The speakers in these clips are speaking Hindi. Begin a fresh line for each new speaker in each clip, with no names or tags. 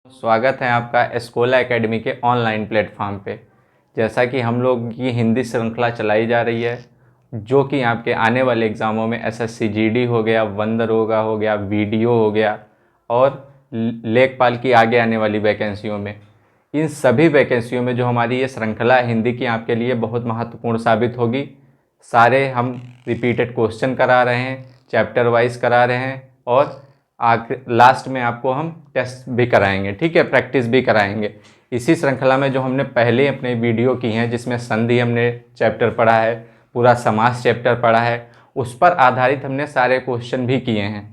स्वागत है आपका स्कॉला एकेडमी के ऑनलाइन प्लेटफॉर्म पे। जैसा कि हम लोग की हिंदी श्रृंखला चलाई जा रही है, जो कि आपके आने वाले एग्ज़ामों में एसएससी जीडी हो गया, वन दरोगा हो गया, वीडियो हो गया और लेखपाल की आगे आने वाली वैकेंसियों में, इन सभी वैकेंसियों में जो हमारी ये श्रृंखला है हिंदी की, आपके लिए बहुत महत्वपूर्ण साबित होगी। सारे हम रिपीटेड क्वेश्चन करा रहे हैं, चैप्टर वाइज करा रहे हैं और लास्ट में आपको हम टेस्ट भी कराएंगे, ठीक है, प्रैक्टिस भी कराएंगे। इसी श्रृंखला में जो हमने पहले अपने वीडियो की हैं, जिसमें संधि हमने चैप्टर पढ़ा है, पूरा समास चैप्टर पढ़ा है, उस पर आधारित हमने सारे क्वेश्चन भी किए हैं।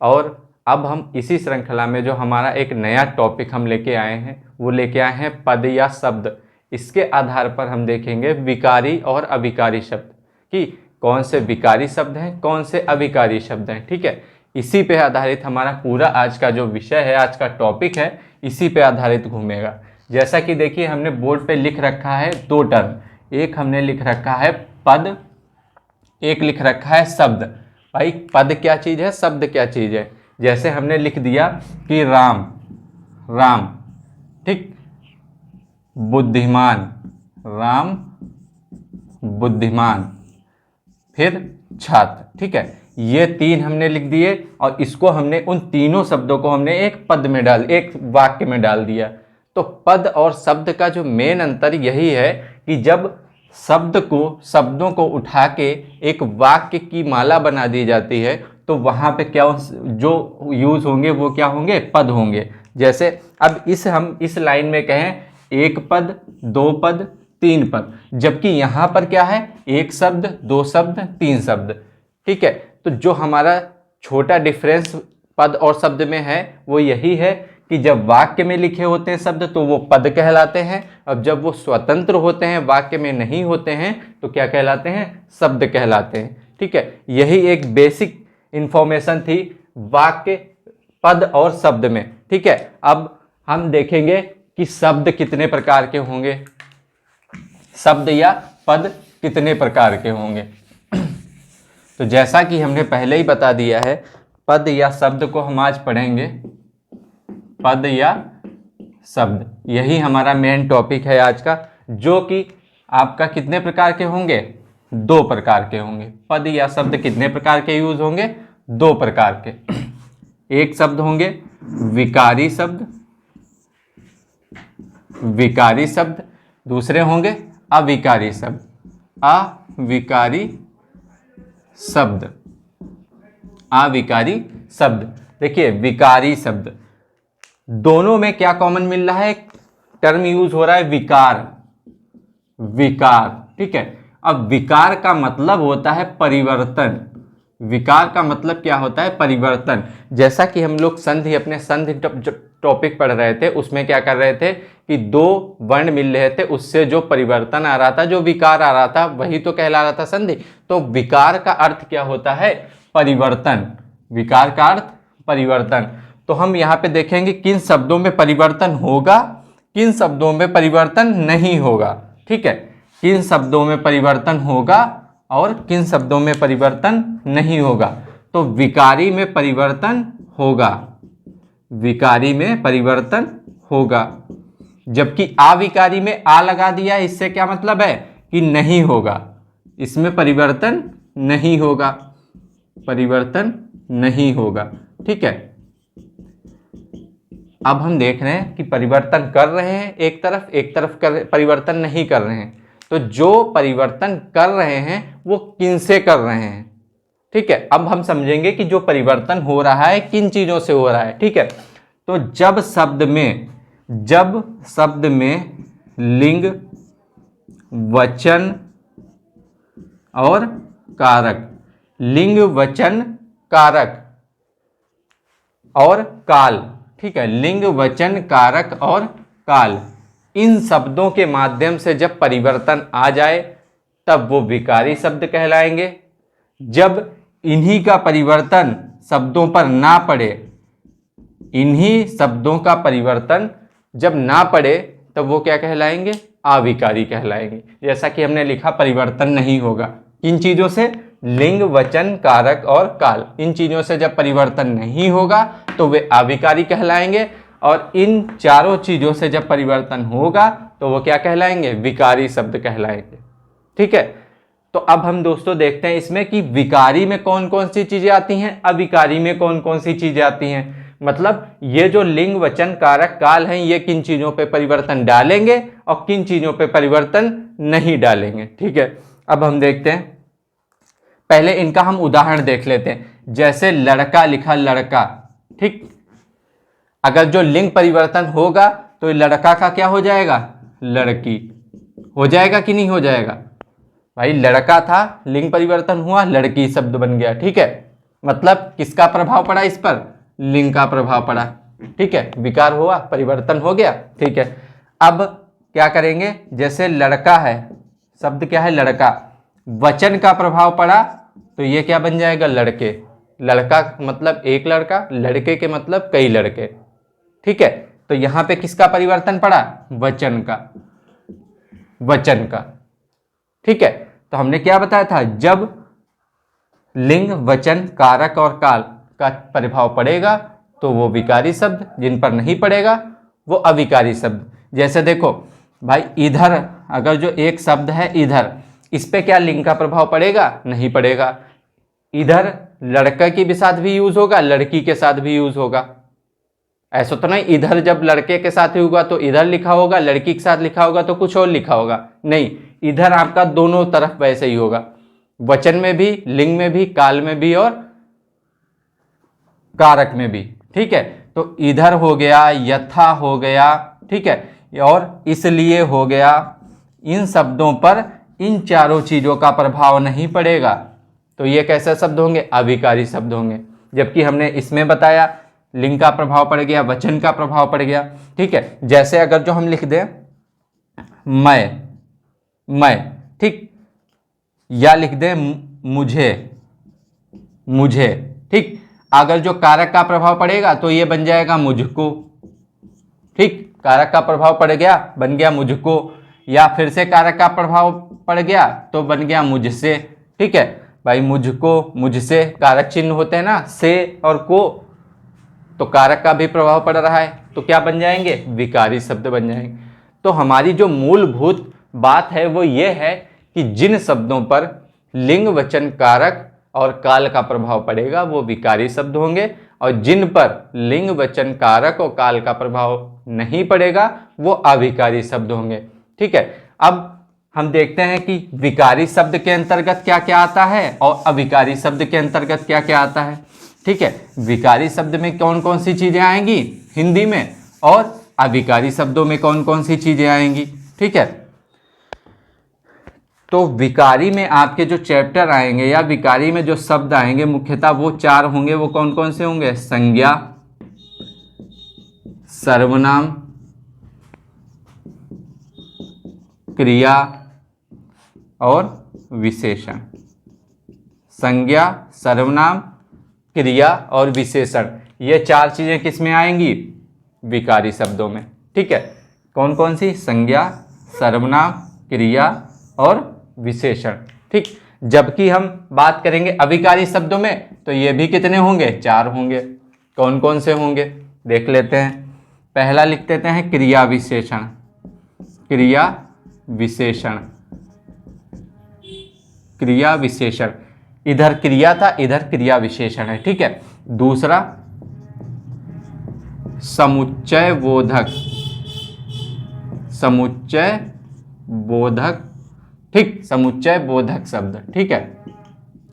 और अब हम इसी श्रृंखला में जो हमारा एक नया टॉपिक हम लेके आए हैं, वो लेके आए हैं पद या शब्द। इसके आधार पर हम देखेंगे विकारी और अविकारी शब्द कि कौन से विकारी शब्द हैं, कौन से अविकारी शब्द हैं, ठीक है। इसी पे आधारित हमारा पूरा आज का जो विषय है, आज का टॉपिक है, इसी पे आधारित घूमेगा। जैसा कि देखिए हमने बोर्ड पे लिख रखा है दो टर्म, एक हमने लिख रखा है पद, एक लिख रखा है शब्द। भाई पद क्या चीज़ है, शब्द क्या चीज़ है। जैसे हमने लिख दिया कि राम, राम, ठीक, बुद्धिमान, राम बुद्धिमान, फिर छात्र, ठीक है। ये तीन हमने लिख दिए और इसको हमने, उन तीनों शब्दों को हमने एक पद में एक वाक्य में डाल दिया। तो पद और शब्द का जो मेन अंतर यही है कि जब शब्दों को उठा के एक वाक्य की माला बना दी जाती है, तो वहाँ पे क्या जो यूज होंगे वो क्या होंगे, पद होंगे। जैसे अब हम इस लाइन में कहें एक पद, दो पद, तीन पद, जबकि यहाँ पर क्या है, एक शब्द, दो शब्द, तीन शब्द, ठीक है। तो जो हमारा छोटा डिफरेंस पद और शब्द में है वो यही है कि जब वाक्य में लिखे होते हैं शब्द तो वो पद कहलाते हैं, अब जब वो स्वतंत्र होते हैं, वाक्य में नहीं होते हैं, तो क्या कहलाते हैं, शब्द कहलाते हैं, ठीक है। यही एक बेसिक इंफॉर्मेशन थी वाक्य, पद और शब्द में, ठीक है। अब हम देखेंगे कि शब्द कितने प्रकार के होंगे, शब्द या पद कितने प्रकार के होंगे। तो जैसा कि हमने पहले ही बता दिया है, पद या शब्द को हम आज पढ़ेंगे, पद या शब्द, यही हमारा मेन टॉपिक है आज का, जो कि आपका कितने प्रकार के होंगे, दो प्रकार के होंगे। पद या शब्द कितने प्रकार के यूज होंगे, दो प्रकार के। एक शब्द होंगे विकारी शब्द, विकारी शब्द, दूसरे होंगे अविकारी शब्द, अविकारी शब्द, अविकारी शब्द। देखिए विकारी शब्द, दोनों में क्या कॉमन मिल रहा है, टर्म यूज हो रहा है विकार, विकार, ठीक है। अब विकार का मतलब होता है परिवर्तन, विकार का मतलब क्या होता है, परिवर्तन। जैसा कि हम लोग अपने संधि टॉपिक पढ़ रहे थे, उसमें क्या कर रहे थे कि दो वर्ण मिल रहे थे, उससे जो परिवर्तन आ रहा था, जो विकार आ रहा था, वही तो कहला रहा था संधि। तो विकार का अर्थ क्या होता है, परिवर्तन, विकार का अर्थ परिवर्तन। तो हम यहाँ पे देखेंगे किन शब्दों में परिवर्तन होगा, किन शब्दों में परिवर्तन नहीं होगा, ठीक है। किन शब्दों में परिवर्तन होगा और किन शब्दों में परिवर्तन नहीं होगा। तो विकारी में परिवर्तन होगा, विकारी में परिवर्तन होगा, जबकि अविकारी में आ लगा दिया, इससे क्या मतलब है कि नहीं होगा, इसमें परिवर्तन नहीं होगा, परिवर्तन नहीं होगा, ठीक है। अब हम देख रहे हैं कि परिवर्तन कर रहे हैं एक तरफ परिवर्तन नहीं कर रहे हैं। तो जो परिवर्तन कर रहे हैं वो किन से कर रहे हैं, ठीक है। अब हम समझेंगे कि जो परिवर्तन हो रहा है किन चीजों से हो रहा है, ठीक है। तो जब शब्द में लिंग, वचन और कारक, लिंग, वचन, कारक और काल, ठीक है, लिंग, वचन, कारक और काल, इन शब्दों के माध्यम से जब परिवर्तन आ जाए तब वो विकारी शब्द कहलाएंगे। जब इन्हीं का परिवर्तन शब्दों पर ना पड़े, इन्हीं शब्दों का परिवर्तन जब ना पड़े तब वो क्या कहलाएंगे, अविकारी कहलाएंगे। जैसा कि हमने लिखा परिवर्तन नहीं होगा, किन चीजों से, लिंग, वचन, कारक और काल, इन चीजों से जब परिवर्तन नहीं होगा तो वे अविकारी कहलाएंगे। और इन चारों चीज़ों से जब परिवर्तन होगा तो वो क्या कहलाएंगे? विकारी शब्द कहलाएंगे। ठीक है, तो अब हम दोस्तों देखते हैं इसमें कि विकारी में कौन कौन सी चीज़ें आती हैं, अविकारी में कौन कौन सी चीज़ें आती हैं। मतलब ये जो लिंग वचन कारक काल हैं ये किन चीज़ों पे परिवर्तन डालेंगे और किन चीज़ों पे परिवर्तन नहीं डालेंगे। ठीक है, अब हम देखते हैं, पहले इनका हम उदाहरण देख लेते हैं। जैसे लड़का लिखा लड़का, ठीक, अगर जो लिंग परिवर्तन होगा तो लड़का का क्या हो जाएगा? लड़की हो जाएगा कि नहीं हो जाएगा? भाई लड़का था, लिंग परिवर्तन हुआ, लड़की शब्द बन गया। ठीक है, मतलब किसका प्रभाव पड़ा इस पर? लिंग का प्रभाव पड़ा। ठीक है, विकार हुआ, परिवर्तन हो गया। ठीक है, अब क्या करेंगे? जैसे लड़का है, शब्द क्या है? लड़का, वचन का प्रभाव पड़ा तो ये क्या बन जाएगा? लड़के। लड़का मतलब एक लड़का, लड़के के मतलब कई लड़के। ठीक है, तो यहां पे किसका परिवर्तन पड़ा? वचन का, वचन का। ठीक है, तो हमने क्या बताया था? जब लिंग वचन कारक और काल का प्रभाव पड़ेगा तो वो विकारी शब्द, जिन पर नहीं पड़ेगा वो अविकारी शब्द। जैसे देखो भाई, इधर अगर जो एक शब्द है इधर, इस पे क्या लिंग का प्रभाव पड़ेगा? नहीं पड़ेगा। इधर लड़का के भी साथ भी यूज होगा, लड़की के साथ भी यूज होगा। ऐसा तो नहीं इधर जब लड़के के साथ ही होगा तो इधर लिखा होगा, लड़की के साथ लिखा होगा तो कुछ और लिखा होगा। नहीं, इधर आपका दोनों तरफ वैसे ही होगा, वचन में भी, लिंग में भी, काल में भी और कारक में भी। ठीक है, तो इधर हो गया, यथा हो गया, ठीक है, और इसलिए हो गया। इन शब्दों पर इन चारों चीजों का प्रभाव नहीं पड़ेगा तो ये कैसे शब्द होंगे? अविकारी शब्द होंगे। जबकि हमने इसमें बताया लिंग का प्रभाव पड़ गया, वचन का प्रभाव पड़ गया। ठीक है, जैसे अगर जो हम लिख दें मैं, ठीक, या लिख दें मुझे, ठीक, अगर जो कारक का प्रभाव पड़ेगा तो ये बन जाएगा मुझको। ठीक, कारक का प्रभाव पड़ गया, बन गया मुझको, या फिर से कारक का प्रभाव पड़ गया तो बन गया मुझसे। ठीक है भाई, मुझको, मुझसे कारक चिन्ह होते हैं ना, से और को, तो कारक का भी प्रभाव पड़ रहा है तो क्या बन जाएंगे? विकारी शब्द बन जाएंगे। तो हमारी जो मूलभूत बात है वो ये है कि जिन शब्दों पर लिंग वचन कारक और काल का प्रभाव पड़ेगा वो विकारी शब्द होंगे, और जिन पर लिंग वचन कारक और काल का प्रभाव नहीं पड़ेगा वो अविकारी शब्द होंगे। ठीक है, अब हम देखते हैं कि विकारी शब्द के अंतर्गत क्या क्या आता है और अविकारी शब्द के अंतर्गत क्या क्या आता है। ठीक है, विकारी शब्द में कौन कौन सी चीजें आएंगी हिंदी में, और अविकारी शब्दों में कौन कौन सी चीजें आएंगी। ठीक है, तो विकारी में आपके जो चैप्टर आएंगे या विकारी में जो शब्द आएंगे मुख्यतः वो चार होंगे। वो कौन कौन से होंगे? संज्ञा, सर्वनाम, क्रिया और विशेषण। संज्ञा, सर्वनाम, क्रिया और विशेषण, ये चार चीजें किस में आएंगी? विकारी शब्दों में। ठीक है, कौन कौन सी? संज्ञा, सर्वनाम, क्रिया और विशेषण। ठीक, जबकि हम बात करेंगे अविकारी शब्दों में तो ये भी कितने होंगे? चार होंगे। कौन कौन से होंगे देख लेते हैं। पहला लिख देते हैं क्रिया विशेषण। क्रिया विशेषण, क्रिया विशेषण, इधर क्रिया था, इधर क्रिया विशेषण है। ठीक है, दूसरा समुच्चय बोधक, समुच्चय बोधक, ठीक, समुच्चय बोधक शब्द। ठीक है,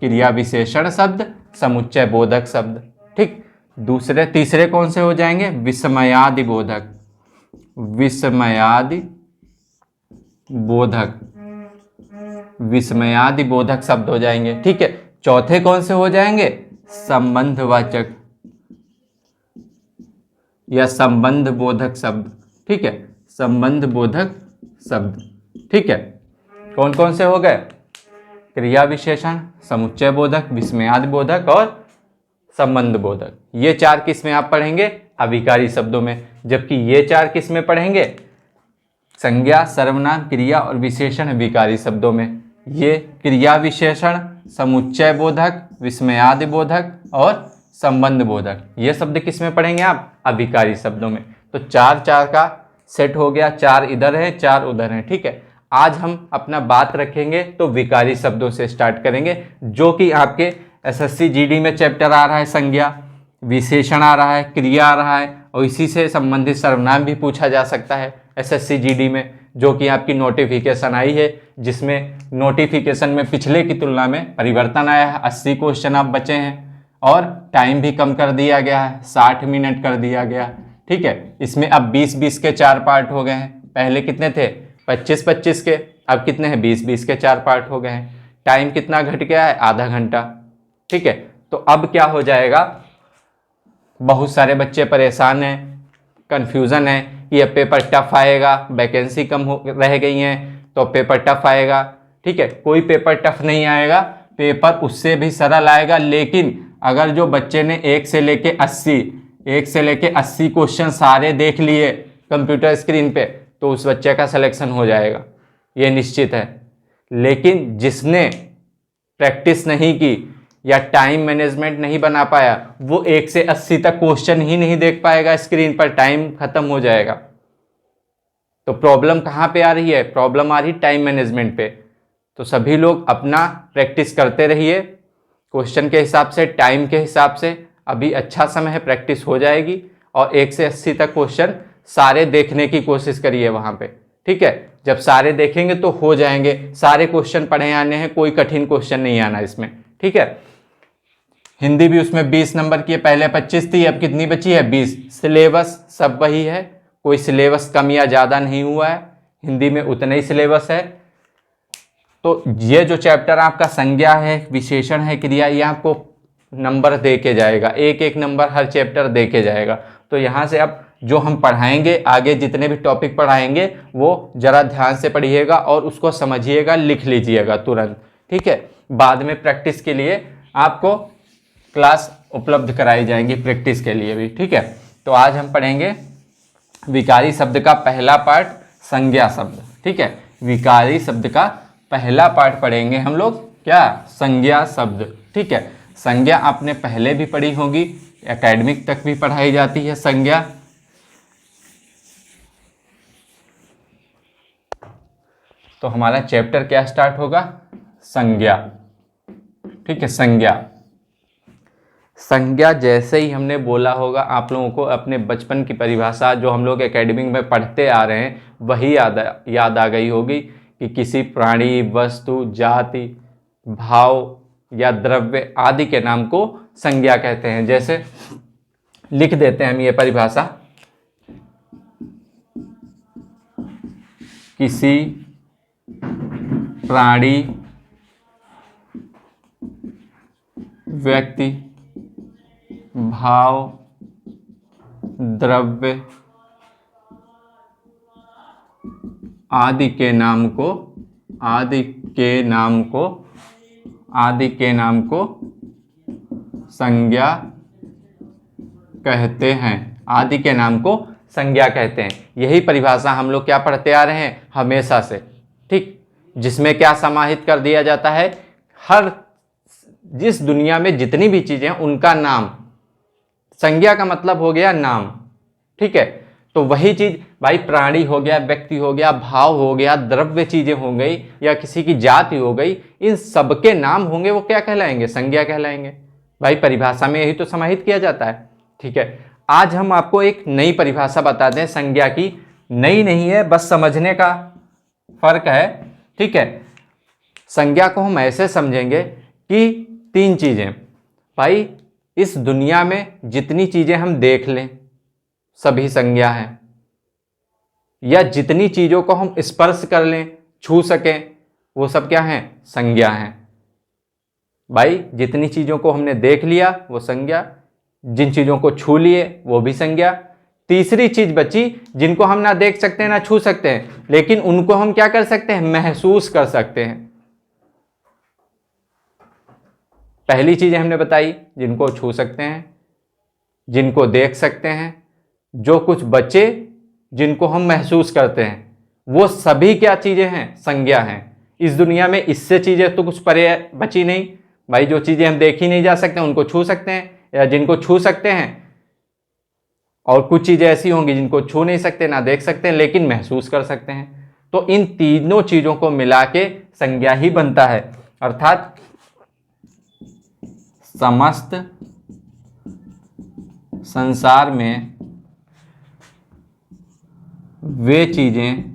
क्रिया विशेषण शब्द, समुच्चय बोधक शब्द। ठीक, दूसरे तीसरे कौन से हो जाएंगे? विस्मयादि बोधक, विस्मयादि बोधक, विस्मयादि बोधक शब्द हो जाएंगे। ठीक है, चौथे कौन से हो जाएंगे? संबंधवाचक या संबंध बोधक शब्द। ठीक है, संबंध बोधक शब्द। ठीक है, कौन कौन से हो गए? क्रिया विशेषण, समुच्चय बोधक, विस्मयादि बोधक और संबंध बोधक। ये चार किस में आप पढ़ेंगे? अविकारी शब्दों में। जबकि ये चार किस में पढ़ेंगे? संज्ञा, सर्वनाम, क्रिया और विशेषण विकारी शब्दों में। ये क्रिया विशेषण, समुच्चय बोधक, विस्मयादि बोधक और संबंध बोधक, ये शब्द किस में पढ़ेंगे आप? अविकारी शब्दों में। तो 4 4 का सेट हो गया, 4 इधर है 4 उधर है। ठीक है, आज हम अपना बात रखेंगे तो विकारी शब्दों से स्टार्ट करेंगे, जो कि आपके एसएससी जीडी में चैप्टर आ रहा है, संज्ञा, विशेषण आ रहा है, क्रिया आ रहा है, और इसी से संबंधित सर्वनाम भी पूछा जा सकता है एसएससी जीडी में, जो कि आपकी नोटिफिकेशन आई है, जिसमें नोटिफिकेशन में पिछले की तुलना में परिवर्तन आया है। 80 क्वेश्चन आप बचे हैं और टाइम भी कम कर दिया गया है, 60 मिनट कर दिया गया। ठीक है, इसमें अब 20-20 के 4 पार्ट हो गए हैं। पहले कितने थे? 25-25 के, अब कितने हैं? 20-20 के 4 पार्ट हो गए हैं। टाइम कितना घट गया है? आधा घंटा। ठीक है, तो अब क्या हो जाएगा, बहुत सारे बच्चे परेशान हैं, कन्फ्यूज़न है कि अब पेपर टफ आएगा, वैकेंसी कम हो रह गई हैं तो पेपर टफ आएगा। ठीक है, कोई पेपर टफ नहीं आएगा, पेपर उससे भी सरल आएगा। लेकिन अगर जो बच्चे ने 1 से लेके 80 क्वेश्चन सारे देख लिए कंप्यूटर स्क्रीन पे, तो उस बच्चे का सिलेक्शन हो जाएगा, ये निश्चित है। लेकिन जिसने प्रैक्टिस नहीं की या टाइम मैनेजमेंट नहीं बना पाया, वो 1 से 80 तक क्वेश्चन ही नहीं देख पाएगा स्क्रीन पर, टाइम खत्म हो जाएगा। तो प्रॉब्लम कहाँ पे आ रही है? प्रॉब्लम आ रही टाइम मैनेजमेंट पे। तो सभी लोग अपना प्रैक्टिस करते रहिए, क्वेश्चन के हिसाब से, टाइम के हिसाब से। अभी अच्छा समय है, प्रैक्टिस हो जाएगी, और 1 से 80 तक क्वेश्चन सारे देखने की कोशिश करिए वहाँ पे। ठीक है, जब सारे देखेंगे तो हो जाएंगे, सारे क्वेश्चन पढ़े आने हैं, कोई कठिन क्वेश्चन नहीं आना इसमें। ठीक है, हिंदी भी उसमें 20 नंबर की है, पहले 25 थी, अब कितनी बची है? 20। सिलेबस सब वही है, कोई सिलेबस कम या ज़्यादा नहीं हुआ है, हिंदी में उतना ही सिलेबस है। तो ये जो चैप्टर आपका संज्ञा है, विशेषण है, क्रिया, ये आपको नंबर दे के जाएगा, एक एक नंबर हर चैप्टर दे के जाएगा। तो यहाँ से अब जो हम पढ़ाएंगे, आगे जितने भी टॉपिक पढ़ाएंगे, वो ज़रा ध्यान से पढ़िएगा और उसको समझिएगा, लिख लीजिएगा तुरंत। ठीक है, बाद में प्रैक्टिस के लिए आपको क्लास उपलब्ध कराई जाएंगी, प्रैक्टिस के लिए भी। ठीक है, तो आज हम पढ़ेंगे विकारी शब्द का पहला पार्ट, संज्ञा शब्द। ठीक है, विकारी शब्द का पहला पार्ट पढ़ेंगे हम लोग, क्या? संज्ञा शब्द। ठीक है, संज्ञा आपने पहले भी पढ़ी होगी, एकेडमिक तक भी पढ़ाई जाती है संज्ञा। तो हमारा चैप्टर क्या स्टार्ट होगा? संज्ञा। ठीक है, संज्ञा। संज्ञा जैसे ही हमने बोला होगा, आप लोगों को अपने बचपन की परिभाषा जो हम लोग एकेडमिक में पढ़ते आ रहे हैं, वही याद आ गई होगी कि किसी प्राणी, वस्तु, जाति, भाव या द्रव्य आदि के नाम को संज्ञा कहते हैं। जैसे लिख देते हैं हम ये परिभाषा, किसी प्राणी, व्यक्ति, भाव, द्रव्य आदि के नाम को संज्ञा कहते हैं। आदि के नाम को संज्ञा कहते हैं। यही परिभाषा हम लोग क्या पढ़ते आ रहे हैं हमेशा से। ठीक, जिसमें क्या समाहित कर दिया जाता है, हर जिस दुनिया में जितनी भी चीजें हैं उनका नाम। संज्ञा का मतलब हो गया नाम। ठीक है, तो वही चीज भाई, प्राणी हो गया, व्यक्ति हो गया, भाव हो गया, द्रव्य चीजें हो गई, या किसी की जाति हो गई, इन सबके नाम होंगे, वो क्या कहलाएंगे? संज्ञा कहलाएंगे। भाई परिभाषा में यही तो समाहित किया जाता है। ठीक है, आज हम आपको एक नई परिभाषा बताते हैं संज्ञा की। नई नहीं है, बस समझने का फर्क है। ठीक है, संज्ञा को हम ऐसे समझेंगे कि 3 चीजें, भाई इस दुनिया में जितनी चीजें हम देख लें सभी संज्ञा है, या जितनी चीजों को हम स्पर्श कर लें, छू सकें, वो सब क्या हैं? संज्ञा हैं। भाई जितनी चीजों को हमने देख लिया वो संज्ञा, जिन चीजों को छू लिए वो भी संज्ञा। तीसरी चीज बची जिनको हम ना देख सकते हैं ना छू सकते हैं, लेकिन उनको हम क्या कर सकते हैं? महसूस कर सकते हैं। पहली चीजें हमने बताई, जिनको छू सकते हैं, जिनको देख सकते हैं, जो कुछ बचे जिनको हम महसूस करते हैं, वो सभी क्या चीजें हैं? संज्ञा हैं। इस दुनिया में इससे चीजें तो कुछ परे बची नहीं। भाई जो चीजें हम देख ही नहीं जा सकते उनको छू सकते हैं, या जिनको छू सकते हैं और कुछ चीज़ें ऐसी होंगी जिनको छू नहीं सकते, ना देख सकते हैं, लेकिन महसूस कर सकते हैं। तो इन तीनों चीज़ों को मिला के संज्ञा ही बनता है। अर्थात समस्त संसार में वे चीज़ें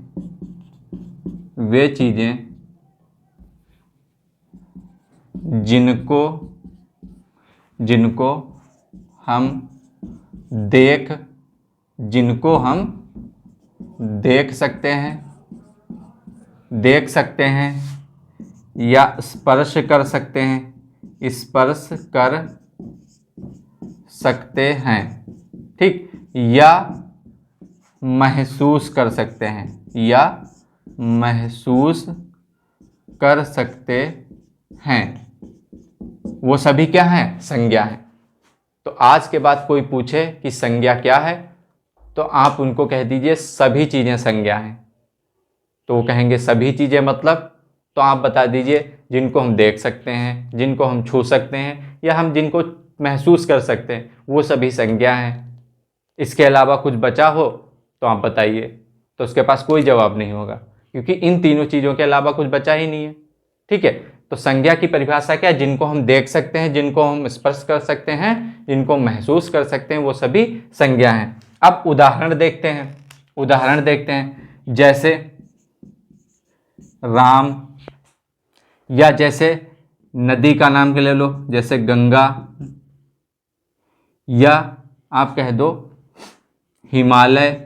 जिनको हम देख सकते हैं या स्पर्श कर सकते हैं, ठीक, या महसूस कर सकते हैं, वो सभी क्या हैं? संज्ञा हैं। तो आज के बाद कोई पूछे कि संज्ञा क्या है, तो आप उनको कह दीजिए सभी चीज़ें संज्ञा हैं। तो वो कहेंगे सभी चीज़ें मतलब, तो आप बता दीजिए जिनको हम देख सकते हैं, जिनको हम छू सकते हैं, या हम जिनको महसूस कर सकते हैं, वो सभी संज्ञा हैं। इसके अलावा कुछ बचा हो तो आप बताइए। तो उसके पास कोई जवाब नहीं होगा, क्योंकि इन तीनों चीज़ों के अलावा कुछ बचा ही नहीं है। ठीक है, तो संज्ञा की परिभाषा क्या है? जिनको हम देख सकते हैं, जिनको हम स्पर्श कर सकते हैं, जिनको महसूस कर सकते हैं, वो सभी संज्ञा हैं। अब उदाहरण देखते हैं, जैसे राम, या जैसे नदी का नाम ले लो, जैसे गंगा, या आप कह दो हिमालय,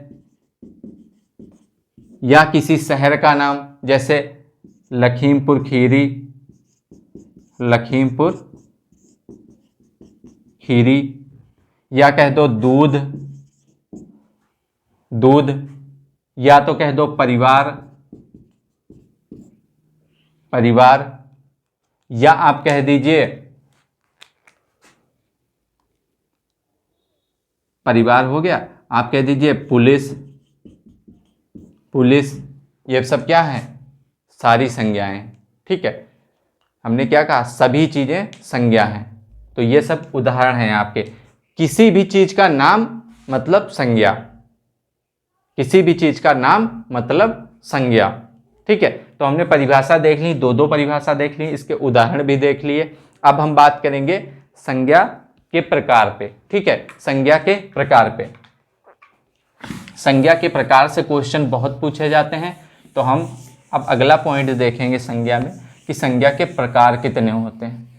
या किसी शहर का नाम जैसे लखीमपुर खीरी, या कह दो दूध, या तो कह दो परिवार, या आप कह दीजिए परिवार हो गया, आप कह दीजिए पुलिस। ये सब क्या है? सारी संज्ञाएं। ठीक है, हमने क्या कहा? सभी चीजें संज्ञा हैं। तो ये सब उदाहरण हैं आपके। किसी भी चीज का नाम मतलब संज्ञा, ठीक है। तो हमने परिभाषा देख ली, दो परिभाषा देख ली, इसके उदाहरण भी देख लिए। अब हम बात करेंगे संज्ञा के प्रकार पे। ठीक है, संज्ञा के प्रकार से क्वेश्चन बहुत पूछे जाते हैं। तो हम अब अगला पॉइंट देखेंगे संज्ञा में कि संज्ञा के प्रकार कितने होते हैं।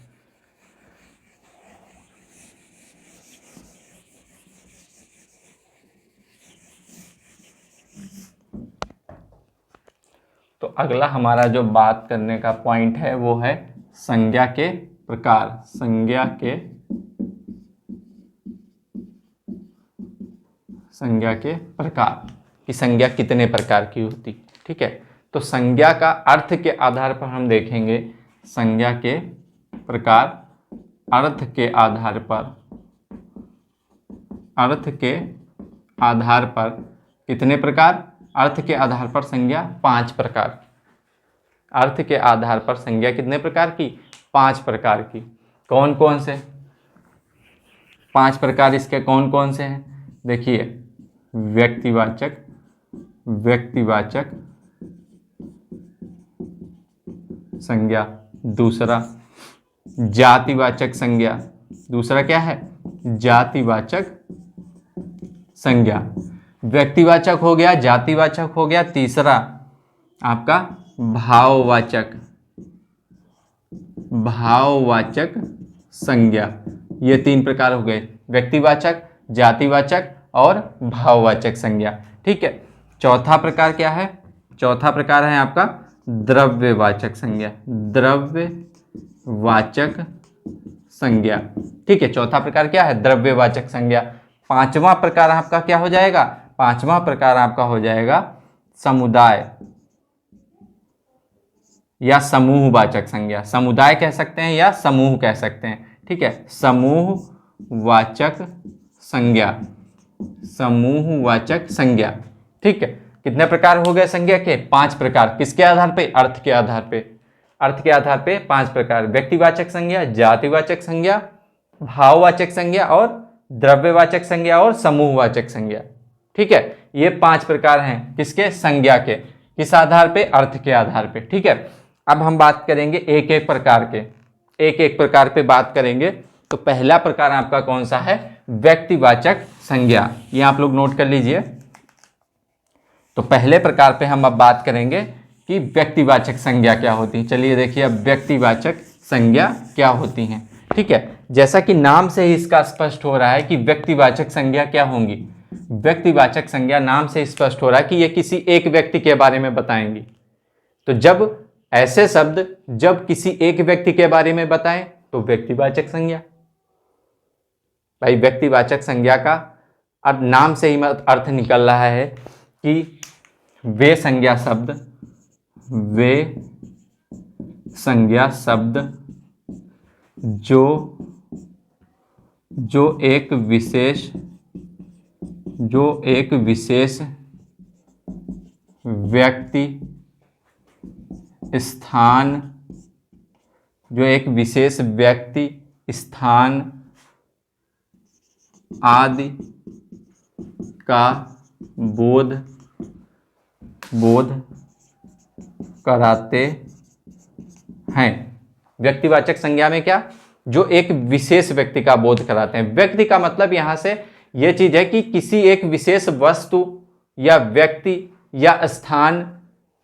तो अगला हमारा जो बात करने का पॉइंट है वो है संज्ञा के प्रकार। संज्ञा के प्रकार कि संज्ञा कितने प्रकार की होती। ठीक है, तो संज्ञा का अर्थ के आधार पर हम देखेंगे संज्ञा के प्रकार। अर्थ के आधार पर कितने प्रकार? अर्थ के आधार पर संज्ञा 5 प्रकार। अर्थ के आधार पर संज्ञा कितने प्रकार की? 5 प्रकार की। कौन कौन से 5 प्रकार इसके कौन कौन से हैं? देखिए, व्यक्तिवाचक संज्ञा, दूसरा जातिवाचक संज्ञा, दूसरा क्या है? जातिवाचक संज्ञा। व्यक्तिवाचक हो गया, जातिवाचक हो गया, तीसरा आपका भाववाचक संज्ञा। ये 3 प्रकार हो गए, व्यक्तिवाचक, जातिवाचक और भाववाचक संज्ञा। ठीक है, चौथा प्रकार क्या है? चौथा प्रकार है आपका द्रव्यवाचक संज्ञा। ठीक है, चौथा प्रकार क्या है? द्रव्यवाचक संज्ञा। पांचवा प्रकार आपका क्या हो जाएगा? पांचवा प्रकार आपका हो जाएगा समुदाय या समूहवाचक संज्ञा। समुदाय कह सकते हैं या समूह कह सकते हैं। ठीक है, समूहवाचक संज्ञा। ठीक है, कितने प्रकार हो गए संज्ञा के? 5 प्रकार। किसके आधार पे? अर्थ के आधार पे 5 प्रकार। व्यक्तिवाचक संज्ञा, जातिवाचक संज्ञा, भाववाचक संज्ञा और द्रव्यवाचक संज्ञा और समूहवाचक संज्ञा। ठीक है, ये 5 प्रकार हैं किसके, संज्ञा के। किस आधार पे, अर्थ के आधार पे। ठीक है, अब हम बात करेंगे एक एक प्रकार के, एक एक प्रकार पे बात करेंगे। तो पहला प्रकार आपका कौन सा है, व्यक्तिवाचक संज्ञा। ये आप लोग नोट कर लीजिए। तो पहले प्रकार पे हम अब बात करेंगे कि व्यक्तिवाचक संज्ञा क्या होती है। चलिए देखिए अब व्यक्तिवाचक संज्ञा क्या होती हैं। ठीक है, जैसा कि नाम से ही इसका स्पष्ट हो रहा है कि व्यक्तिवाचक संज्ञा क्या होंगी। व्यक्तिवाचक संज्ञा नाम से स्पष्ट हो रहा है कि ये किसी एक व्यक्ति के बारे में बताएंगी। तो जब ऐसे शब्द जब किसी एक व्यक्ति के बारे में बताएं तो व्यक्तिवाचक संज्ञा। भाई व्यक्तिवाचक संज्ञा का अब नाम से ही अर्थ निकल रहा है कि वे संज्ञा शब्द जो एक विशेष व्यक्ति, स्थान आदि का बोध कराते हैं। व्यक्तिवाचक संज्ञा में क्या, जो एक विशेष व्यक्ति का बोध कराते हैं। व्यक्ति का मतलब यहां से यह चीज है कि किसी एक विशेष वस्तु या व्यक्ति या स्थान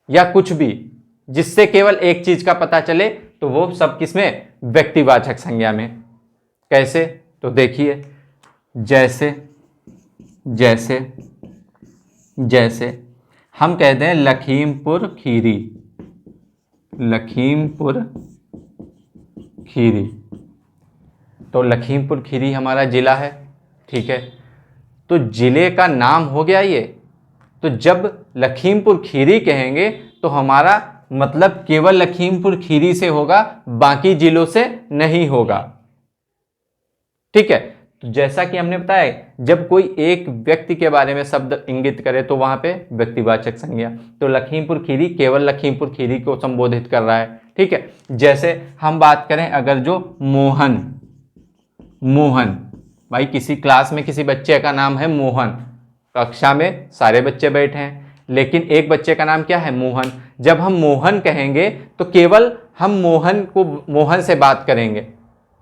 या कुछ भी जिससे केवल एक चीज का पता चले तो वो सब किसमें, व्यक्तिवाचक संज्ञा में। कैसे, तो देखिए जैसे हम कहते हैं लखीमपुर खीरी, तो लखीमपुर खीरी हमारा जिला है। ठीक है, तो जिले का नाम हो गया ये। तो जब लखीमपुर खीरी कहेंगे तो हमारा मतलब केवल लखीमपुर खीरी से होगा, बाकी जिलों से नहीं होगा। ठीक है, तो जैसा कि हमने बताया जब कोई एक व्यक्ति के बारे में शब्द इंगित करे तो वहां पे व्यक्तिवाचक संज्ञा। तो लखीमपुर खीरी केवल लखीमपुर खीरी को संबोधित कर रहा है। ठीक है, जैसे हम बात करें अगर जो मोहन, भाई किसी क्लास में किसी बच्चे का नाम है मोहन, कक्षा में सारे बच्चे बैठे हैं लेकिन एक बच्चे का नाम क्या है, मोहन। जब हम मोहन कहेंगे तो केवल हम मोहन से बात करेंगे,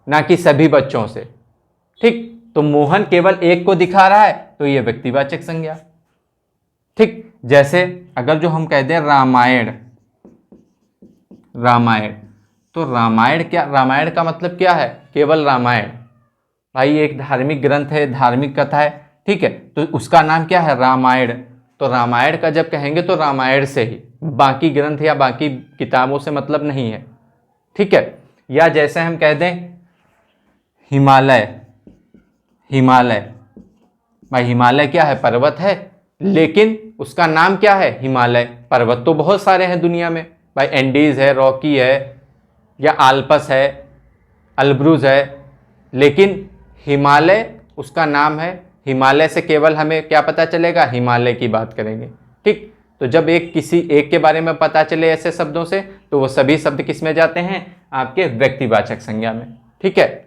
ना कि सभी बच्चों से। ठीक, तो मोहन केवल एक को दिखा रहा है तो ये व्यक्तिवाचक संज्ञा। ठीक, जैसे अगर जो हम कहते हैं रामायण, तो रामायण का मतलब क्या है, केवल रामायण। भाई एक धार्मिक ग्रंथ है, धार्मिक कथा है। ठीक है, तो उसका नाम क्या है, रामायण। तो रामायण का जब कहेंगे तो रामायण से ही, बाकी ग्रंथ या बाकी किताबों से मतलब नहीं है। ठीक है, या जैसे हम कह दें हिमालय, भाई हिमालय क्या है, पर्वत है, लेकिन उसका नाम क्या है, हिमालय। पर्वत तो बहुत सारे हैं दुनिया में, भाई एंडीज है, रॉकी है, या आल्पस है, अल्ब्रुज है, लेकिन हिमालय उसका नाम है। हिमालय से केवल हमें क्या पता चलेगा, हिमालय की बात करेंगे। ठीक, तो जब किसी एक के बारे में पता चले ऐसे शब्दों से तो वो सभी शब्द किस में जाते हैं, आपके व्यक्तिवाचक संज्ञा में। ठीक है,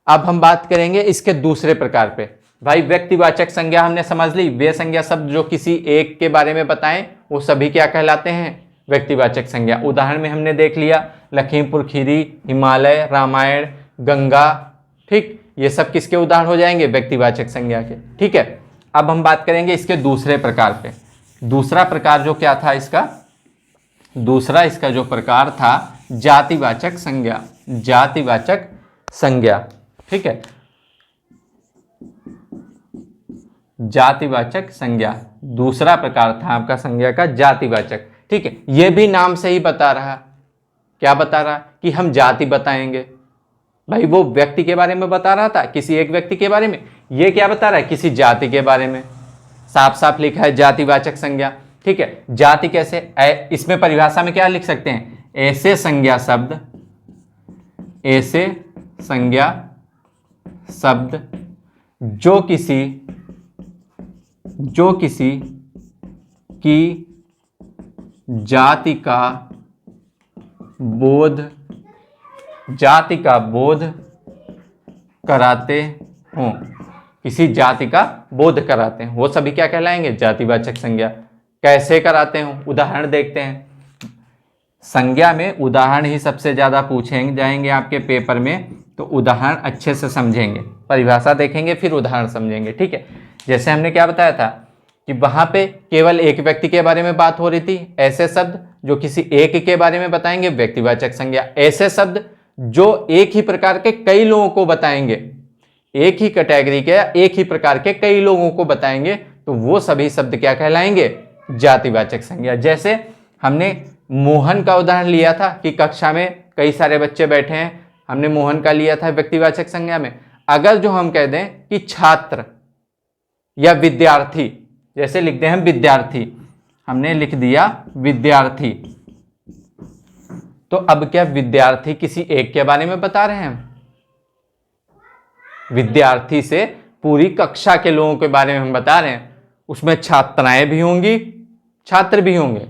अब हम बात करेंगे इसके दूसरे प्रकार पे। भाई व्यक्तिवाचक संज्ञा हमने समझ ली, वे संज्ञा शब्द जो किसी एक के बारे में बताएं वो सभी क्या कहलाते हैं, व्यक्तिवाचक संज्ञा। उदाहरण में हमने देख लिया लखीमपुर खीरी, हिमालय, रामायण, गंगा। ठीक, ये सब किसके उदाहरण हो जाएंगे, व्यक्तिवाचक संज्ञा के। ठीक है, अब हम बात करेंगे इसके दूसरे प्रकार पे। दूसरा प्रकार जो क्या था इसका, दूसरा इसका जो प्रकार था जातिवाचक संज्ञा। जातिवाचक संज्ञा, ठीक है, जातिवाचक संज्ञा दूसरा प्रकार था आपका संज्ञा का, जातिवाचक। ठीक है, यह भी नाम से ही बता रहा, क्या बता रहा कि हम जाति बताएंगे। भाई वो व्यक्ति के बारे में बता रहा था, किसी एक व्यक्ति के बारे में, ये क्या बता रहा है, किसी जाति के बारे में। साफ साफ लिखा है जातिवाचक संज्ञा। ठीक है, जाति कैसे, इसमें परिभाषा में क्या लिख सकते हैं, ऐसे संज्ञा शब्द जो किसी की जाति का बोध कराते हों, किसी जाति का बोध कराते हैं, वो सभी क्या कहलाएंगे? जातिवाचक संज्ञा। कैसे कराते हो? उदाहरण देखते हैं। संज्ञा में उदाहरण ही सबसे ज्यादा पूछेंगे जाएंगे आपके पेपर में, तो उदाहरण अच्छे से समझेंगे, परिभाषा देखेंगे फिर उदाहरण समझेंगे, ठीक है। जैसे हमने क्या बताया था कि वहां पे केवल एक व्यक्ति के बारे में बात हो रही थी, ऐसे शब्द जो किसी एक के बारे में बताएंगे व्यक्तिवाचक संज्ञा, ऐसे शब्द जो एक ही प्रकार के कई लोगों को बताएंगे, एक ही कैटेगरी के एक ही प्रकार के कई लोगों को बताएंगे, तो वो सभी शब्द क्या कहलाएंगे? जातिवाचक संज्ञा। जैसे हमने मोहन का उदाहरण लिया था कि कक्षा में कई सारे बच्चे बैठे हैं, हमने मोहन का लिया था व्यक्तिवाचक संज्ञा में। अगर जो हम कह दें कि छात्र या विद्यार्थी, जैसे लिखते हैं विद्यार्थी, हमने लिख दिया विद्यार्थी, तो अब क्या विद्यार्थी किसी एक के बारे में बता रहे हैं? विद्यार्थी से पूरी कक्षा के लोगों के बारे में हम बता रहे हैं, उसमें छात्राएं भी होंगी, छात्र भी होंगे।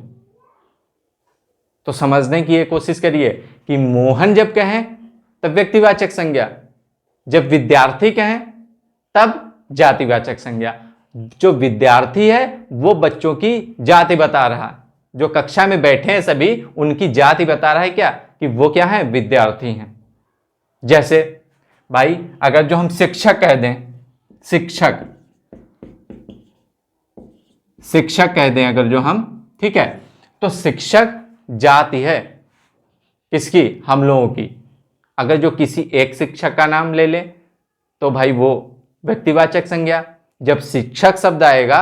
तो समझने की ये कोशिश करिए कि मोहन जब कहें तब व्यक्तिवाचक संज्ञा, जब विद्यार्थी कहें तब जातिवाचक संज्ञा। जो विद्यार्थी है वो बच्चों की जाति बता रहा है, जो कक्षा में बैठे हैं सभी उनकी जाति बता रहा है क्या? कि वो क्या है? विद्यार्थी हैं। जैसे भाई अगर जो हम शिक्षक कह दें, शिक्षक, शिक्षक कह दें अगर जो हम, ठीक है, तो शिक्षक जाति है किसकी? हम लोगों की। अगर जो किसी एक शिक्षक का नाम ले ले तो भाई वो व्यक्तिवाचक संज्ञा। जब शिक्षक शब्द आएगा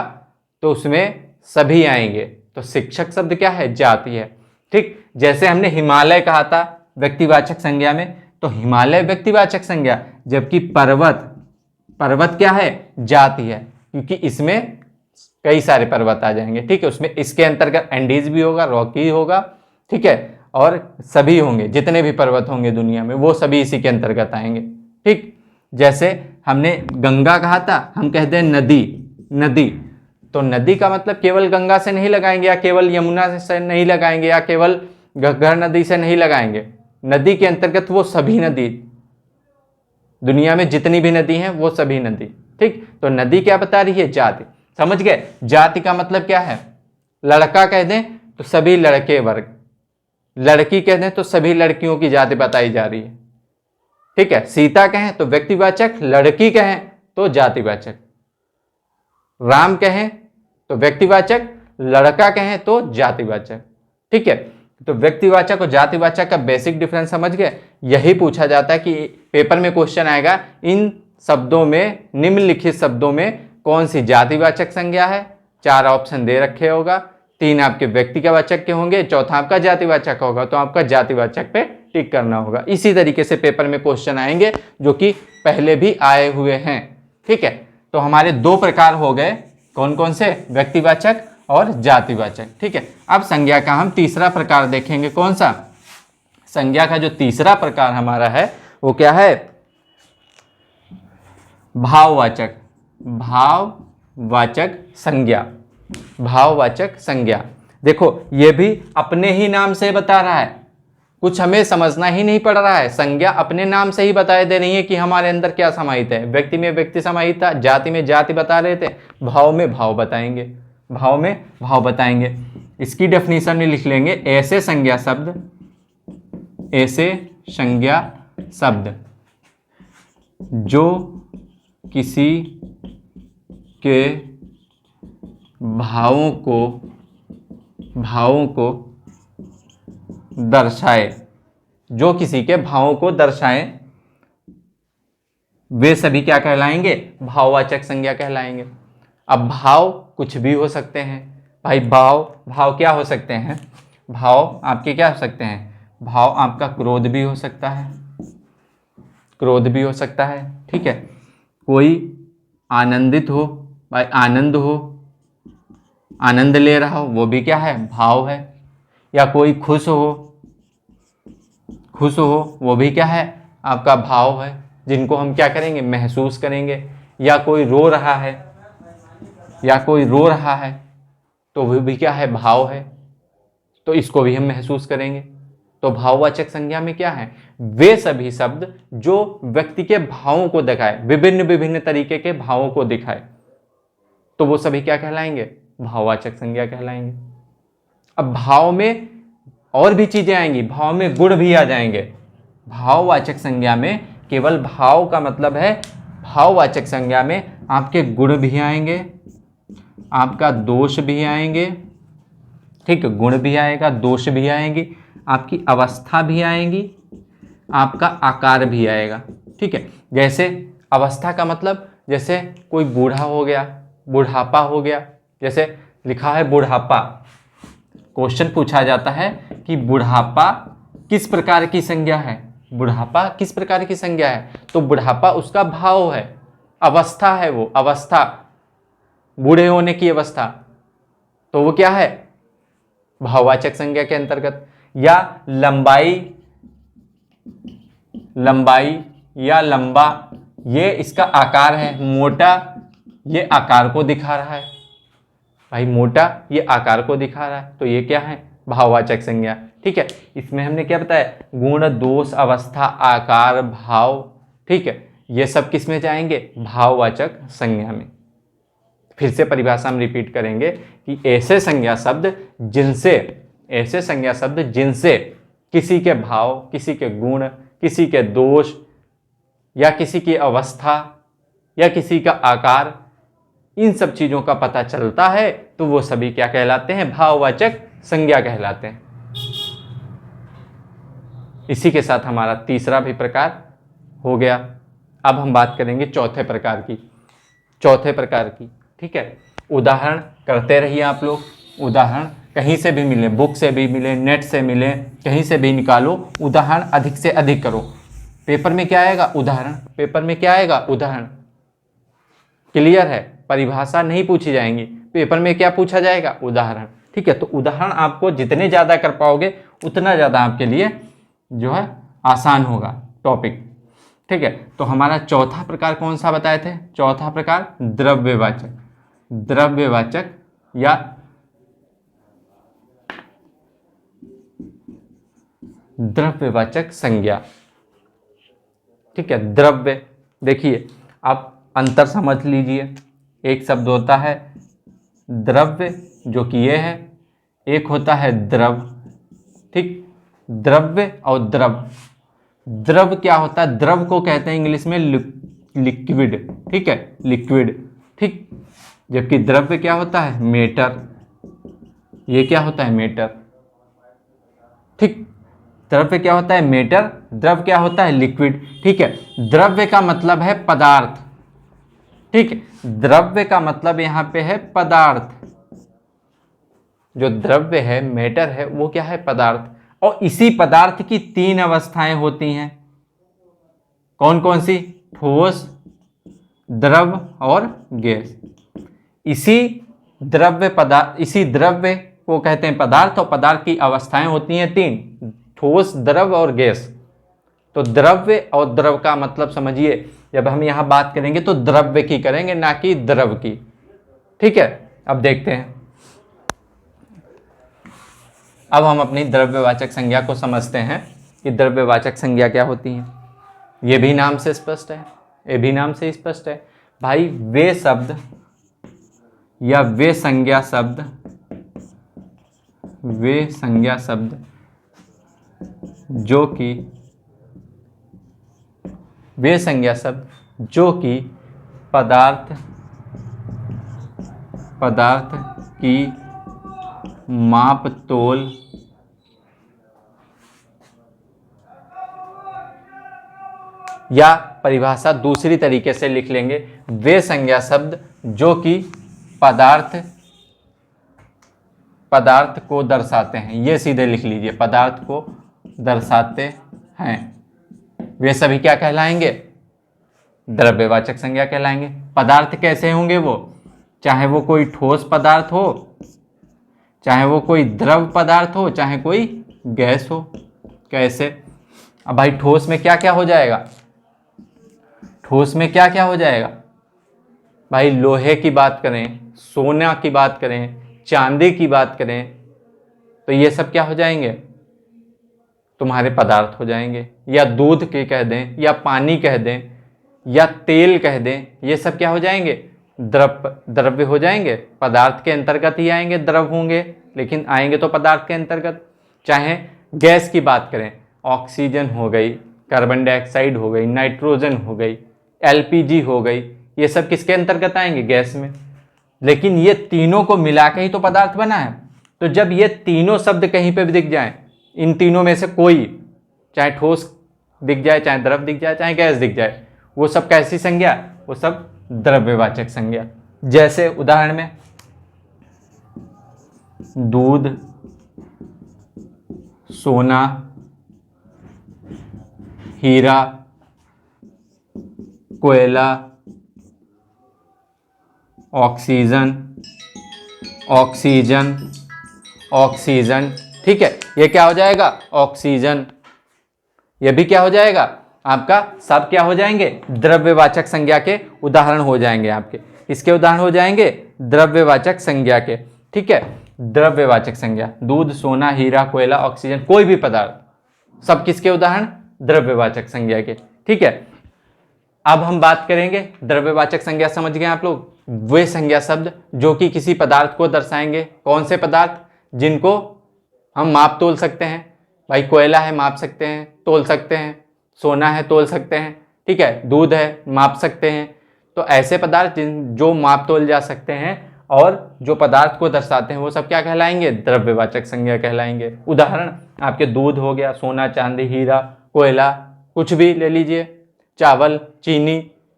तो उसमें सभी आएंगे, तो शिक्षक शब्द क्या है? जाति है, ठीक। जैसे हमने हिमालय कहा था व्यक्तिवाचक संज्ञा में, तो हिमालय व्यक्तिवाचक संज्ञा, जबकि पर्वत, पर्वत क्या है? जाति है, क्योंकि इसमें कई सारे पर्वत आ जाएंगे, ठीक है। उसमें इसके अंतर्गत एंडीज भी होगा, रॉकी होगा, ठीक है, और सभी होंगे, जितने भी पर्वत होंगे दुनिया में वो सभी इसी के अंतर्गत आएंगे, ठीक। जैसे हमने गंगा कहा था, हम कहते हैं नदी, नदी, तो नदी का मतलब केवल गंगा से नहीं लगाएंगे, या केवल यमुना से नहीं लगाएंगे, या केवल घग्गर नदी से नहीं लगाएंगे। नदी के अंतर्गत वो सभी नदी, दुनिया में जितनी भी नदी हैं वो सभी नदी, ठीक। तो नदी क्या बता रही है? जाति। समझ गए? जाति का मतलब क्या है? लड़का कह दें तो सभी लड़के वर्ग, लड़की कह दें तो सभी लड़कियों की जाति बताई जा रही है, ठीक है। सीता कहें तो व्यक्तिवाचक, लड़की कहें तो जातिवाचक, राम कहें तो व्यक्तिवाचक, लड़का कहें तो जातिवाचक, ठीक है। तो व्यक्तिवाचक और जातिवाचक का बेसिक डिफरेंस समझ गए। यही पूछा जाता है कि पेपर में क्वेश्चन आएगा, इन शब्दों में, निम्नलिखित शब्दों में कौन सी जातिवाचक संज्ञा है? 4 ऑप्शन दे रखे होगा, 3 आपके व्यक्तिवाचक के होंगे, चौथा आपका जातिवाचक होगा, तो आपका जातिवाचक पे टिक करना होगा। इसी तरीके से पेपर में क्वेश्चन आएंगे जो कि पहले भी आए हुए हैं, ठीक है। तो हमारे 2 प्रकार हो गए, कौन कौन से? व्यक्तिवाचक और जातिवाचक, ठीक है। अब संज्ञा का हम तीसरा प्रकार देखेंगे। कौन सा? संज्ञा का जो तीसरा प्रकार हमारा है वो क्या है? भाववाचक, भाववाचक संज्ञा, भाववाचक संज्ञा। देखो ये भी अपने ही नाम से बता रहा है, कुछ हमें समझना ही नहीं पड़ रहा है, संज्ञा अपने नाम से ही बताए दे रही है कि हमारे अंदर क्या समाहित है। व्यक्ति में व्यक्ति समाहित था, जाति में जाति बता रहे थे, भाव में भाव बताएंगे, भाव में भाव बताएंगे। इसकी डेफिनेशन में लिख लेंगे, ऐसे संज्ञा शब्द, ऐसे संज्ञा शब्द जो किसी के भावों को दर्शाए, जो किसी के भावों को दर्शाएं, वे सभी क्या कहलाएंगे? भाववाचक संज्ञा कहलाएंगे। अब भाव कुछ भी हो सकते हैं भाई, भाव क्या हो सकते हैं? भाव आपके क्या हो सकते हैं? भाव आपका क्रोध भी हो सकता है, क्रोध भी हो सकता है, ठीक है। कोई आनंदित हो, भाई आनंद हो, आनंद ले रहा हो, वो भी क्या है? भाव है। या कोई खुश हो, खुश हो, वो भी क्या है? आपका भाव है, जिनको हम क्या करेंगे? महसूस करेंगे। या कोई रो रहा है, या कोई रो रहा है, तो वो भी क्या है? भाव है, तो इसको भी हम महसूस करेंगे। तो भाववाचक संज्ञा में क्या है, वे सभी शब्द जो व्यक्ति के भावों को दिखाए, विभिन्न विभिन्न तरीके के भावों को दिखाए, तो वो सभी क्या कहलाएंगे, भाववाचक संज्ञा कहलाएंगे। अब भाव में और भी चीजें आएंगी, भाव में गुण भी आ जाएंगे। भाववाचक संज्ञा में केवल भाव का मतलब है, भाववाचक संज्ञा में आपके गुण भी आएंगे, आपका दोष भी आएंगे, ठीक है, गुण भी आएगा, दोष भी आएंगी, आपकी अवस्था भी आएंगी, आपका आकार भी आएगा, ठीक है। जैसे अवस्था का मतलब, जैसे कोई बूढ़ा हो गया, बुढ़ापा हो गया, जैसे लिखा है बुढ़ापा, क्वेश्चन पूछा जाता है कि बुढ़ापा किस प्रकार की संज्ञा है, बुढ़ापा किस प्रकार की संज्ञा है, तो बुढ़ापा उसका भाव है, अवस्था है, वो अवस्था, बूढ़े होने की अवस्था, तो वो क्या है, भाववाचक संज्ञा के अंतर्गत। या लंबाई, लंबाई या लंबा, ये इसका आकार है, मोटा ये आकार को दिखा रहा है, भाई मोटा ये आकार को दिखा रहा है, तो ये क्या है, भाववाचक संज्ञा, ठीक है। इसमें हमने क्या बताया, गुण, दोष, अवस्था, आकार, भाव, ठीक है, ये सब किस में जाएंगे, भाववाचक संज्ञा में। फिर से परिभाषा हम रिपीट करेंगे कि ऐसे संज्ञा शब्द जिनसे किसी के भाव, किसी के गुण, किसी के दोष या किसी की अवस्था या किसी का आकार, इन सब चीजों का पता चलता है, तो वो सभी क्या कहलाते हैं, भाववाचक संज्ञा कहलाते हैं। इसी के साथ हमारा तीसरा भी प्रकार हो गया। अब हम बात करेंगे चौथे प्रकार की, ठीक है। उदाहरण करते रहिए आप लोग, उदाहरण कहीं से भी मिले, बुक से भी मिले, नेट से मिले, कहीं से भी निकालो, उदाहरण अधिक से अधिक करो। पेपर में क्या आएगा, उदाहरण, पेपर में क्या आएगा, उदाहरण। क्लियर है, परिभाषा नहीं पूछी जाएंगी, पेपर में क्या पूछा जाएगा, उदाहरण, ठीक है। तो उदाहरण आपको जितने ज़्यादा कर पाओगे उतना ज़्यादा आपके लिए जो है आसान होगा टॉपिक, ठीक है। तो हमारा चौथा प्रकार कौन सा बताए थे, चौथा प्रकार द्रव्यवाचक, द्रव्यवाचक या द्रव्यवाचक संज्ञा, ठीक है। द्रव्य, देखिए आप अंतर समझ लीजिए, एक शब्द होता है द्रव्य जो कि ये है, एक होता है द्रव, ठीक। द्रव्य और द्रव, द्रव क्या होता है, द्रव को कहते हैं इंग्लिश में लिक्विड, ठीक है, लिक्विड, ठीक। जबकि द्रव्य क्या होता है, मेटर, ये क्या होता है, मेटर, ठीक। द्रव्य क्या होता है, मेटर, द्रव क्या होता है, लिक्विड, ठीक है। द्रव्य का मतलब है पदार्थ, ठीक है, द्रव्य का मतलब यहां पे है पदार्थ, जो द्रव्य है, मैटर है, वो क्या है, पदार्थ। और इसी पदार्थ की तीन अवस्थाएं होती हैं, कौन कौन सी, ठोस, द्रव और गैस। इसी द्रव्य को कहते हैं पदार्थ, और पदार्थ की अवस्थाएं होती हैं तीन, ठोस, द्रव और गैस। तो द्रव्य और द्रव का मतलब समझिए, जब हम यहां बात करेंगे तो द्रव्य की करेंगे, ना कि द्रव की, ठीक है। अब देखते हैं, अब हम अपनी द्रव्यवाचक संज्ञा को समझते हैं कि द्रव्यवाचक संज्ञा क्या होती है। ये भी नाम से स्पष्ट है, ये भी नाम से स्पष्ट है भाई, वे शब्द या वे संज्ञा शब्द, वे संज्ञा शब्द जो कि, वे संज्ञा शब्द जो कि पदार्थ की माप तोल या परिभाषा दूसरी तरीके से लिख लेंगे, वे संज्ञा शब्द जो कि पदार्थ को दर्शाते हैं, ये सीधे लिख लीजिए, पदार्थ को दर्शाते हैं, वे सभी क्या कहलाएंगे, द्रव्यवाचक संज्ञा कहलाएंगे। पदार्थ कैसे होंगे वो, चाहे वो कोई ठोस पदार्थ हो, चाहे वो कोई द्रव पदार्थ हो, चाहे कोई गैस हो। कैसे, अब भाई ठोस में क्या क्या हो जाएगा, ठोस में क्या क्या हो जाएगा भाई, लोहे की बात करें, सोना की बात करें, चांदी की बात करें, तो ये सब क्या हो जाएंगे, तुम्हारे पदार्थ हो जाएंगे, या दूध के कह दें, या पानी कह दें, या तेल कह दें, ये सब क्या हो जाएंगे? द्रव्य हो जाएंगे। पदार्थ के अंतर्गत ही आएंगे, द्रव होंगे, लेकिन आएंगे तो पदार्थ के अंतर्गत। चाहे गैस की बात करें, ऑक्सीजन हो गई, कार्बन डाइऑक्साइड हो गई, नाइट्रोजन हो गई, एलपीजी हो गई, ये सब किसके अंतर्गत आएंगे? गैस में। लेकिन ये तीनों को मिला के ही तो पदार्थ बना है। तो जब ये तीनों शब्द कहीं पे भी दिख जाए, इन तीनों में से कोई, चाहे ठोस दिख जाए, चाहे द्रव दिख जाए, चाहे गैस दिख जाए, वो सब कैसी संज्ञा? वो सब द्रव्यवाचक संज्ञा। जैसे उदाहरण में दूध, सोना, हीरा, कोयला, ऑक्सीजन, ऑक्सीजन, ऑक्सीजन, ठीक है, ये क्या हो जाएगा? ऑक्सीजन। ये भी क्या हो जाएगा? आपका सब क्या हो जाएंगे? द्रव्यवाचक संज्ञा के उदाहरण हो जाएंगे आपके। इसके उदाहरण हो जाएंगे द्रव्यवाचक संज्ञा के, ठीक है। द्रव्यवाचक संज्ञा, दूध, सोना, हीरा, कोयला, ऑक्सीजन, कोई भी पदार्थ, सब किसके उदाहरण? द्रव्यवाचक संज्ञा के, ठीक है। अब हम बात करेंगे द्रव्यवाचक संज्ञा, समझ गए आप लोग? वे संज्ञा शब्द जो कि किसी पदार्थ को दर्शाएंगे। कौन से पदार्थ? जिनको हम माप तोल सकते हैं। भाई कोयला है, माप सकते हैं, तोल सकते हैं। सोना है, तोल सकते हैं, ठीक है। दूध है, माप सकते हैं। तो ऐसे पदार्थ जो माप तोल जा सकते हैं और जो पदार्थ को दर्शाते हैं, वो सब क्या कहलाएंगे? द्रव्यवाचक संज्ञा कहलाएंगे। उदाहरण आपके दूध हो गया, सोना, चांदी, हीरा, कोयला, कुछ भी ले लीजिए, चावल, चीनी,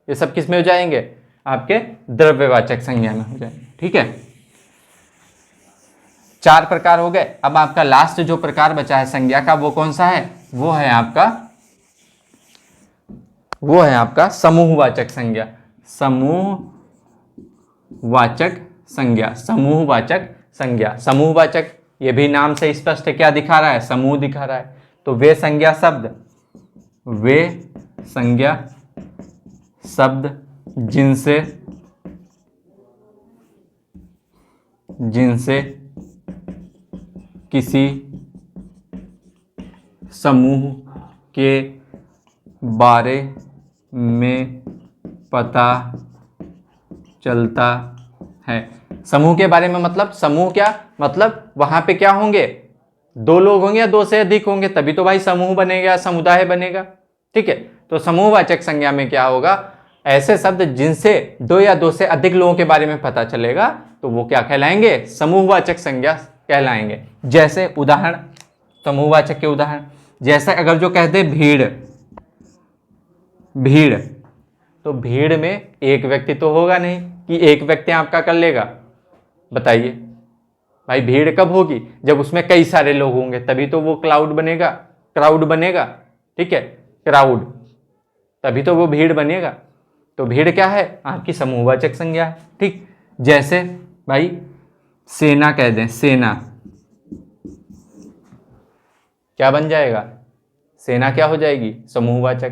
ये सब किस में हो जाएंगे? आपके द्रव्यवाचक संज्ञा में हो जाएंगे, ठीक है। 4 प्रकार हो गए। अब आपका लास्ट जो प्रकार बचा है संज्ञा का, वो कौन सा है? वो है आपका समूहवाचक संज्ञा। समूहवाचक संज्ञा, समूहवाचक संज्ञा। समूहवाचक, ये भी नाम से स्पष्ट है, क्या दिखा रहा है? समूह दिखा रहा है। तो वे संज्ञा शब्द जिनसे किसी समूह के बारे में पता चलता है। समूह के बारे में मतलब समूह क्या? मतलब वहां पे क्या होंगे? 2 लोग होंगे या 2 से अधिक होंगे, तभी तो भाई समूह बनेगा, समुदाय बनेगा, ठीक है। तो समूहवाचक संज्ञा में क्या होगा? ऐसे शब्द जिनसे 2 या 2 से अधिक लोगों के बारे में पता चलेगा, तो वो क्या कहलाएंगे? समूहवाचक संज्ञा कहलाएंगे। जैसे उदाहरण, समूहवाचक के उदाहरण, जैसे अगर जो कहते भीड़, तो भीड़ में एक व्यक्ति तो होगा नहीं कि एक व्यक्ति आपका कर लेगा, बताइए भाई। भीड़ कब होगी? जब उसमें कई सारे लोग होंगे, तभी तो वो क्राउड बनेगा, ठीक है, क्राउड, तभी तो वो भीड़ बनेगा। तो भीड़ क्या है? आपकी समूहवाचक संज्ञा है, ठीक। जैसे भाई सेना कह दें, सेना क्या बन जाएगा? सेना क्या हो जाएगी? समूहवाचक,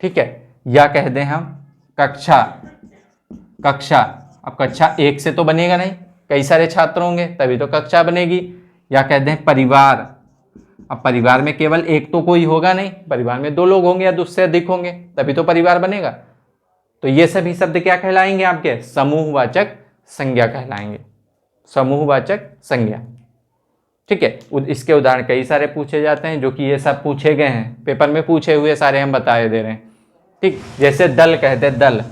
ठीक है। या कह दें हम कक्षा, अब कक्षा एक से तो बनेगा नहीं, कई सारे छात्र होंगे तभी तो कक्षा बनेगी। या कह दें परिवार, अब परिवार में केवल एक तो कोई होगा नहीं, परिवार में 2 लोग होंगे या 2 से अधिक होंगे, तभी तो परिवार बनेगा। तो ये सभी शब्द क्या कहलाएंगे? आपके समूहवाचक संज्ञा कहलाएंगे, समूहवाचक संज्ञा, ठीक है। इसके उदाहरण कई सारे पूछे जाते हैं, जो कि ये सब पूछे गए हैं पेपर में, पूछे हुए सारे हम बताए दे रहे हैं, ठीक। जैसे दल कहते हैं, दल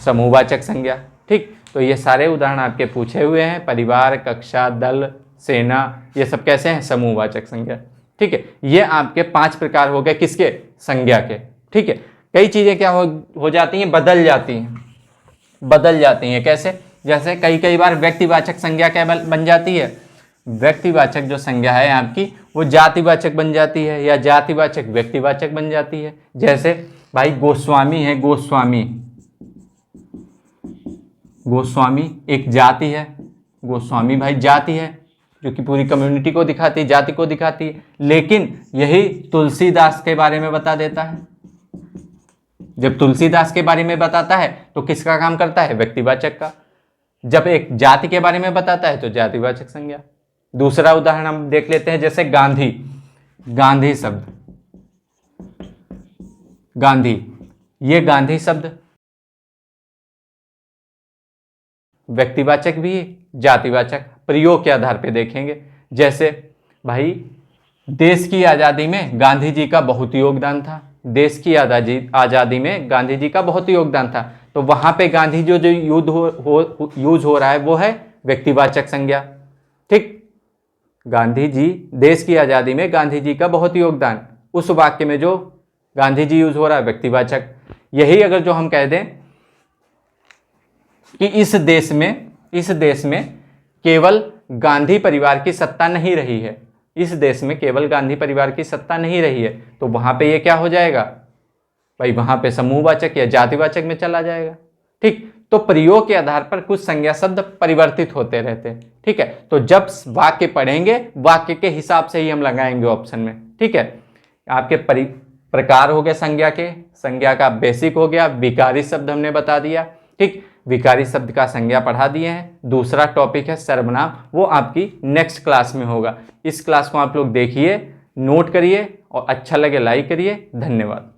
समूहवाचक संज्ञा, ठीक। तो ये सारे उदाहरण आपके पूछे हुए हैं, परिवार, कक्षा, दल, सेना, ये सब कैसे हैं? समूहवाचक संज्ञा, ठीक है। ये आपके 5 प्रकार हो गए, किसके? संज्ञा के, ठीक है। कई चीजें क्या हो जाती हैं? बदल जाती हैं। कैसे? जैसे कई बार व्यक्तिवाचक संज्ञा क्या बन जाती है? व्यक्तिवाचक जो संज्ञा है आपकी, वो जातिवाचक बन जाती है, या जातिवाचक व्यक्तिवाचक बन जाती है। जैसे भाई गोस्वामी है, गोस्वामी एक जाति है, गोस्वामी भाई जाति है, जो कि पूरी कम्युनिटी को दिखाती है, जाति को दिखाती है। लेकिन यही तुलसीदास के बारे में बता देता है। जब तुलसीदास के बारे में बताता है तो किसका काम करता है? व्यक्तिवाचक का। जब एक जाति के बारे में बताता है तो जातिवाचक संज्ञा। दूसरा उदाहरण हम देख लेते हैं, जैसे गांधी, गांधी शब्द, गांधी, ये गांधी शब्द व्यक्तिवाचक भी है, जातिवाचक। प्रयोग के आधार पे देखेंगे, जैसे भाई देश की आज़ादी में गांधी जी का बहुत योगदान था, देश की आज़ादी में गांधी जी का बहुत योगदान था, तो वहां पे गांधी जो यूज हो रहा है वो है व्यक्तिवाचक संज्ञा। ठीक, गांधी जी, देश की आज़ादी में गांधी जी का बहुत योगदान, उस वाक्य में जो गांधी जी यूज हो रहा है व्यक्तिवाचक। यही अगर जो हम कह दें कि इस देश में केवल गांधी परिवार की सत्ता नहीं रही है, इस देश में केवल गांधी परिवार की सत्ता नहीं रही है, तो वहां पे ये क्या हो जाएगा भाई, वहां पे समूहवाचक या जातिवाचक में चला जाएगा। ठीक, तो प्रयोग के आधार पर कुछ संज्ञा शब्द परिवर्तित होते रहते हैं। ठीक है, तो जब वाक्य पढ़ेंगे वाक्य के हिसाब से ही हम लगाएंगे ऑप्शन में। ठीक है, आपके प्रकार हो गए संज्ञा के, संज्ञा का बेसिक हो गया, विकारी शब्द हमने बता दिया। ठीक, विकारी शब्द का संज्ञा पढ़ा दिए हैं। दूसरा टॉपिक है सर्वनाम, वो आपकी नेक्स्ट क्लास में होगा। इस क्लास को आप लोग देखिए, नोट करिए और अच्छा लगे लाइक करिए। धन्यवाद।